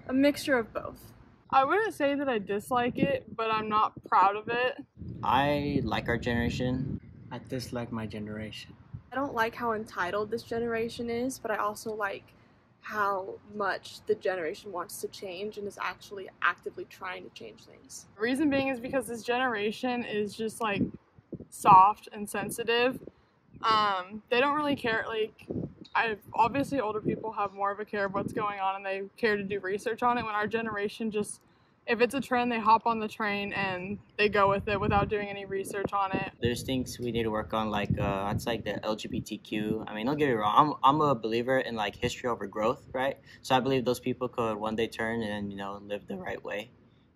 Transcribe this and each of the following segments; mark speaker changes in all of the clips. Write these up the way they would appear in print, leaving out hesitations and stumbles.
Speaker 1: A mixture of both.
Speaker 2: I wouldn't say that I dislike it, but I'm not proud of it.
Speaker 3: I like our generation.
Speaker 4: I dislike my generation.
Speaker 1: I don't like how entitled this generation is, but I also like how much the generation wants to change and is actually actively trying to change things.
Speaker 2: The reason being is because this generation is just like soft and sensitive. They don't really care. Like, obviously older people have more of a care of what's going on and they care to do research on it. When our generation just, if it's a trend, they hop on the train and they go with it without doing any research on it.
Speaker 3: There's things we need to work on, like it's like the LGBTQ. I mean, don't get me wrong. I'm a believer in like history over growth, right? So I believe those people could one day turn and live the right way.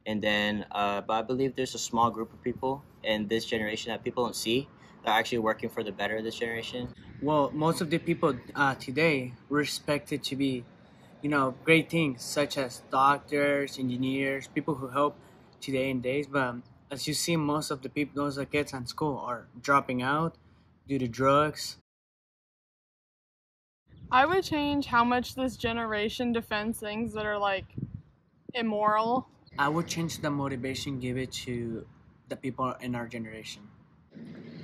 Speaker 3: And then, but I believe there's a small group of people in this generation that people don't see that are actually working for the better of this generation.
Speaker 4: Well, most of the people today were expected to be, great things such as doctors, engineers, people who help today in days. But as you see, most of the people, those that kids in school, are dropping out due to drugs.
Speaker 2: I would change how much this generation defends things that are like immoral.
Speaker 4: I would change the motivation given to the people in our generation.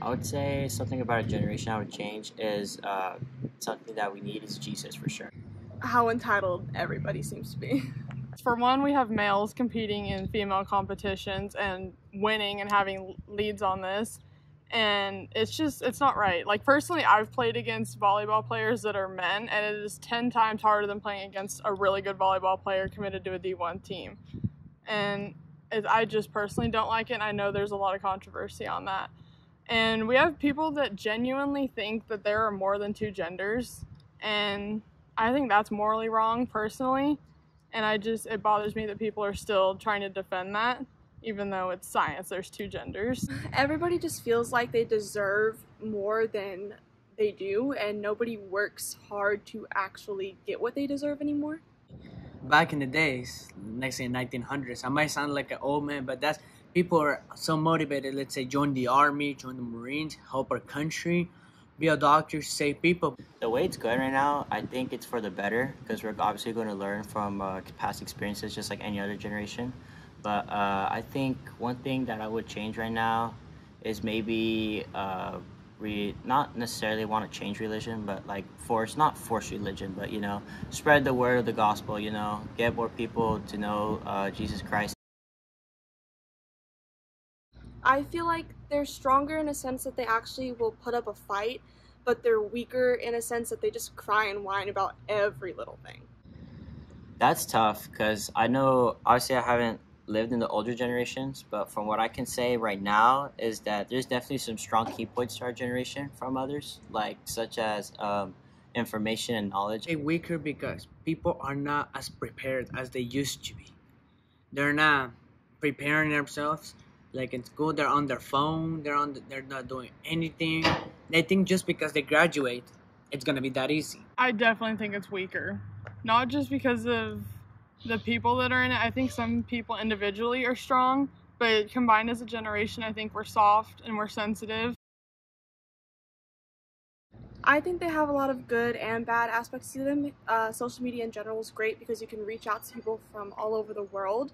Speaker 3: I would say something about a generation I would change is something that we need is Jesus for sure.
Speaker 1: How entitled everybody seems to be.
Speaker 2: For one, we have males competing in female competitions and winning and having leads on this. And it's not right. Like, personally, I've played against volleyball players that are men, and it is 10 times harder than playing against a really good volleyball player committed to a D1 team. And I just personally don't like it, and I know there's a lot of controversy on that. And we have people that genuinely think that there are more than two genders, and I think that's morally wrong, personally. And it bothers me that people are still trying to defend that, even though it's science, there's two genders.
Speaker 1: Everybody just feels like they deserve more than they do, and nobody works hard to actually get what they deserve anymore.
Speaker 4: Back in the days, let's say 1900s, I might sound like an old man, but that's people are so motivated. Let's say join the army, join the Marines, help our country, be a doctor, save people.
Speaker 3: The way it's going right now, I think it's for the better because we're obviously going to learn from past experiences just like any other generation. But I think one thing that I would change right now is maybe not necessarily want to change religion, but like not force religion, but spread the word of the gospel, get more people to know Jesus Christ.
Speaker 1: I feel like they're stronger in a sense that they actually will put up a fight, but they're weaker in a sense that they just cry and whine about every little thing.
Speaker 3: That's tough because I know, obviously I haven't lived in the older generations, but from what I can say right now is that there's definitely some strong key points to our generation from others, like such as information and knowledge.
Speaker 4: They're weaker because people are not as prepared as they used to be. They're not preparing themselves. Like in school, they're on their phone. They're not doing anything. They think just because they graduate, it's gonna be that easy.
Speaker 2: I definitely think it's weaker, not just because of the people that are in it. I think some people individually are strong, but combined as a generation, I think we're soft and we're sensitive.
Speaker 1: I think they have a lot of good and bad aspects to them. Social media in general is great because you can reach out to people from all over the world.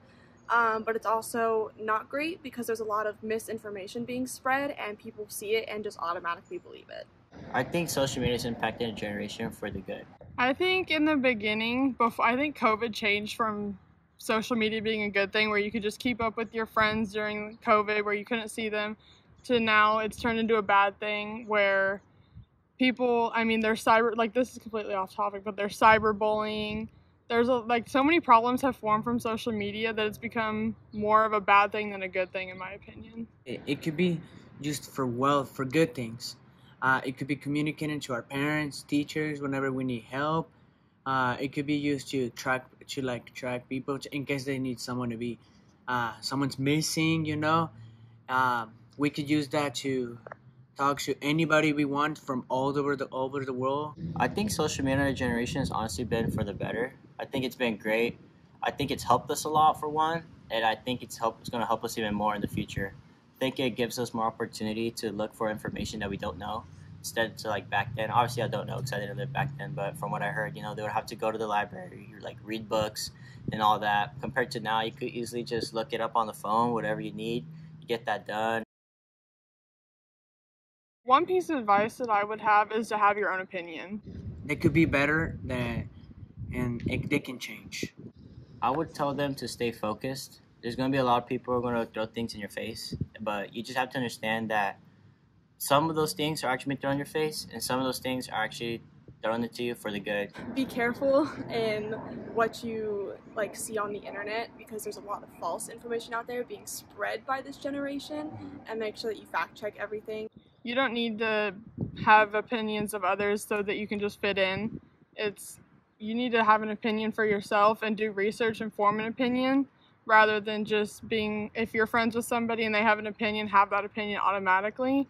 Speaker 1: But it's also not great because there's a lot of misinformation being spread and people see it and just automatically believe it.
Speaker 3: I think social media is impacting a generation for the good.
Speaker 2: I think in the beginning, I think COVID changed from social media being a good thing where you could just keep up with your friends during COVID where you couldn't see them, to now it's turned into a bad thing where people, they're this is completely off topic, but they're cyberbullying. There's so many problems have formed from social media that it's become more of a bad thing than a good thing, in my opinion.
Speaker 4: It could be used for good things. It could be communicating to our parents, teachers, whenever we need help. It could be used to track people in case they need someone to be, someone's missing. We could use that to talk to anybody we want from all over the world.
Speaker 3: I think social media generation has honestly been for the better. I think it's been great. I think it's helped us a lot for one, and I think it's going to help us even more in the future. I think it gives us more opportunity to look for information that we don't know instead to like back then. Obviously, I don't know because I didn't live back then, but from what I heard, they would have to go to the library or like read books and all that. Compared to now, you could easily just look it up on the phone, whatever you need, you get that done.
Speaker 2: One piece of advice that I would have is to have your own opinion.
Speaker 4: They could be better they can change.
Speaker 3: I would tell them to stay focused. There's going to be a lot of people who are going to throw things in your face, but you just have to understand that some of those things are actually being thrown in your face, and some of those things are actually thrown into you for the good.
Speaker 1: Be careful in what you see on the internet, because there's a lot of false information out there being spread by this generation, and make sure that you fact check everything.
Speaker 2: You don't need to have opinions of others so that you can just fit in. You need to have an opinion for yourself and do research and form an opinion, rather than just if you're friends with somebody and they have an opinion, have that opinion automatically.